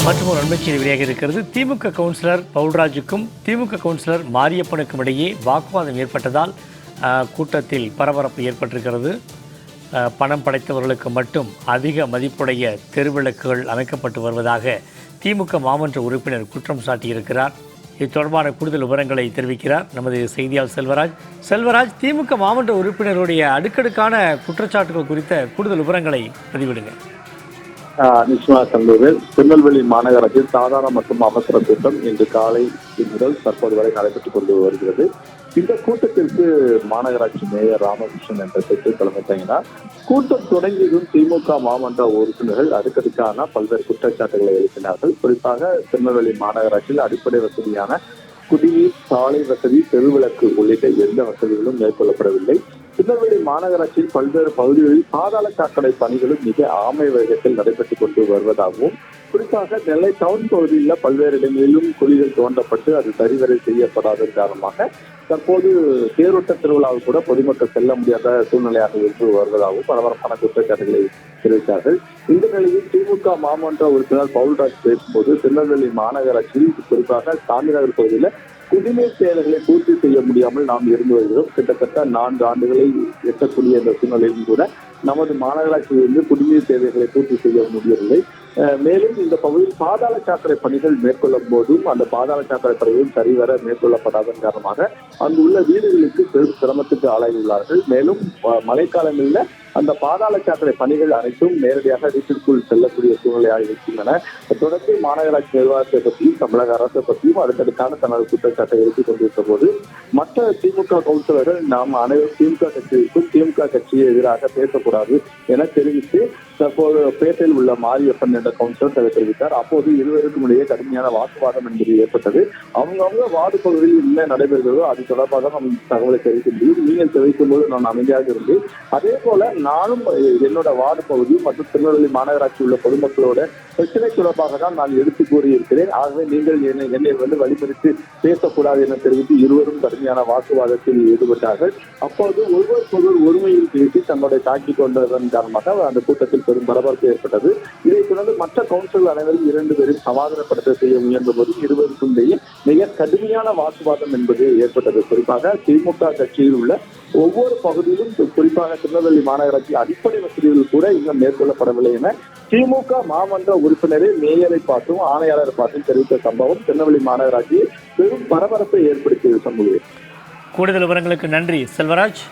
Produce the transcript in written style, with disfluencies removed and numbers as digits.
மற்றும் ஒரு அண்மைச் செய்தி வெளியாக இருக்கிறது. திமுக கவுன்சிலர் பவுல்ராஜுக்கும் திமுக கவுன்சிலர் மாரியப்பனுக்கும் இடையே வாக்குவாதம் ஏற்பட்டதால் கூட்டத்தில் பரபரப்பு ஏற்பட்டிருக்கிறது. பணம் படைத்தவர்களுக்கு மட்டும் அதிக மதிப்புடைய தெருவிளக்குகள் அமைக்கப்பட்டு வருவதாக திமுக மாமன்ற உறுப்பினர் குற்றம் சாட்டியிருக்கிறார். இது தொடர்பான கூடுதல் விவரங்களை தெரிவிக்கிறார் நமது செய்தியாளர் செல்வராஜ். செல்வராஜ், திமுக மாமன்ற உறுப்பினருடைய அடுக்கடுக்கான குற்றச்சாட்டுகள் குறித்த கூடுதல் விவரங்களை பதிவிடுங்க. நிச்சயமாக தந்தூரில் திருநெல்வேலி மாநகராட்சியில் சாதாரண மற்றும் அவசர கூட்டம் இன்று காலை முதல் தற்போது வரை நடைபெற்றுக் கொண்டு வருகிறது. இந்த கூட்டத்திற்கு மாநகராட்சி மேயர் ராமகிருஷ்ணன் என்ற பெற்று தலைமை தங்கினார். கூட்டம் தொடங்கியதும் திமுக மாமன்ற உறுப்பினர்கள் அடுக்கடுக்கான பல்வேறு குற்றச்சாட்டுகளை எழுப்பினார்கள். குறிப்பாக திருநெல்வேலி மாநகராட்சியில் அடிப்படை வசதியான குடிநீர், சாலை வசதி, தெருவிளக்கு உள்ளிட்ட எந்த வசதிகளும் மேற்கொள்ளப்படவில்லை. திருநெல்வேலி மாநகராட்சியில் பல்வேறு பகுதிகளில் பாதாள சாக்கடை பணிகளும் மிக ஆமை வேகத்தில் நடைபெற்றுக் கொண்டு வருவதாகவும், குறிப்பாக நெல்லை டவுன் பகுதியில் பல்வேறு இடங்களிலும் குழிகள் தோண்டப்பட்டு அது சரிவரை செய்யப்படாததன் காரணமாக தற்போது தேரோட்ட திருவிழாவில் கூட பொதுமக்கள் செல்ல முடியாத சூழ்நிலையாக இருந்து வருவதாகவும் பரபரப்பான குற்றச்சாட்டுகளை தெரிவித்தார்கள். இந்த நிலையில் திமுக மாமன்ற உறுப்பினர் பவுல்ராஜ் பேசும்போது திருநெல்வேலி மாநகராட்சியில் குறிப்பாக சாமிநகர் பகுதியில் குடிநீர் தேவைகளை பூர்த்தி செய்ய முடியாமல் நாம் இருந்து வருகிறோம். கிட்டத்தட்ட 4 ஆண்டுகளை எட்டக்கூடிய இந்த சூழ்நிலையிலும் கூட நமது மாநகராட்சியிலிருந்து குடிநீர் தேவைகளை பூர்த்தி செய்ய முடியவில்லை. மேலும் இந்த பகுதியில் பாதாள சாக்கடை பணிகள் மேற்கொள்ளும் போதும் அந்த பாதாள சாக்கடை பணிகளும் சரிவர மேற்கொள்ளப்படாதன் காரணமாக அங்குள்ள வீடுகளுக்கு பெரும் சிரமத்துக்கு ஆளாகியுள்ளார்கள். மேலும் மழைக்காலங்களில் அந்த பாதாள சாக்கடை பணிகள் அனைத்தும் நேரடியாக வீட்டிற்குள் செல்லக்கூடிய சூழ்நிலையாக இருக்கின்றன. தொடர்ந்து மாநகராட்சி நிர்வாகத்தை பற்றியும் தமிழக அரசை பற்றியும் அடுத்தடுக்கான தனது குற்றச்சாட்டை எழுப்பிக் கொண்டிருந்த போது மற்ற திமுக கவுன்சிலர்கள் நாம் அனைவரும் திமுக கட்சிக்கும் திமுக கட்சியை எதிராக பேசக்கூடாது என தெரிவித்து தற்போது பேட்டையில் உள்ள மாரியப்பன் என்ற கவுன்சிலர் தெரிவித்தார். அப்போது இருவருக்கும் இடையே கடுமையான வாக்குவாதம் என்பது ஏற்பட்டது. அவங்க வார்டு பகுதியில் என்ன நடைபெறுகிறதோ அது தொடர்பாக நாம் தகவலை தெரிவிக்க முடியும். நீங்கள் தெரிவிக்கும் போது நான் அமைதியாக இருந்தேன். அதே போல நானும் என்னோட வார்டு பகுதி மற்றும் திருநெல்வேலி மாநகராட்சி உள்ள பொதுமக்களோட பிரச்சனை தொடர்பாக தான் நான் எடுத்து கூறியிருக்கிறேன். ஆகவே நீங்கள் என்னை வழிமறித்து பேசக்கூடாது என தெரிவித்து இருவரும் கடுமையான வாக்குவாதத்தில் ஈடுபட்டார்கள். அப்போது ஒருவருக்கொருவர் ஒருமையில் பேசி தங்களுடைய தாக்கிக் கொண்டதன் காரணமாக அந்த கூட்டத்தில் பெரும் பரபரப்பு ஏற்பட்டது. இதைத் தொடர்ந்து மற்ற கவுன்சிலர் அனைவரும் 2 பேரும் சமாதானப்படுத்த செய்ய முயன்ற போது இருவருக்கும் இடையே மிக கடுமையான வாக்குவாதம் என்பது ஏற்பட்டது. குறிப்பாக திமுக கட்சியில் உள்ள ஒவ்வொரு பகுதியிலும் குறிப்பாக திருநெல்வேலி மாநகராட்சி அடிப்படை வசதிகள் கூட இன்னும் மேற்கொள்ளப்படவில்லை என திமுக மாமன்ற உறுப்பினரை மேயரை பார்த்தும் ஆணையாளரை பார்த்தும் தெரிவித்த சம்பவம் திருநெல்வேலி மாநகராட்சியில் பெரும் பரபரப்பை ஏற்படுத்திய சம்பவம். கூடுதல் விவரங்களுக்கு நன்றி செல்வராஜ்.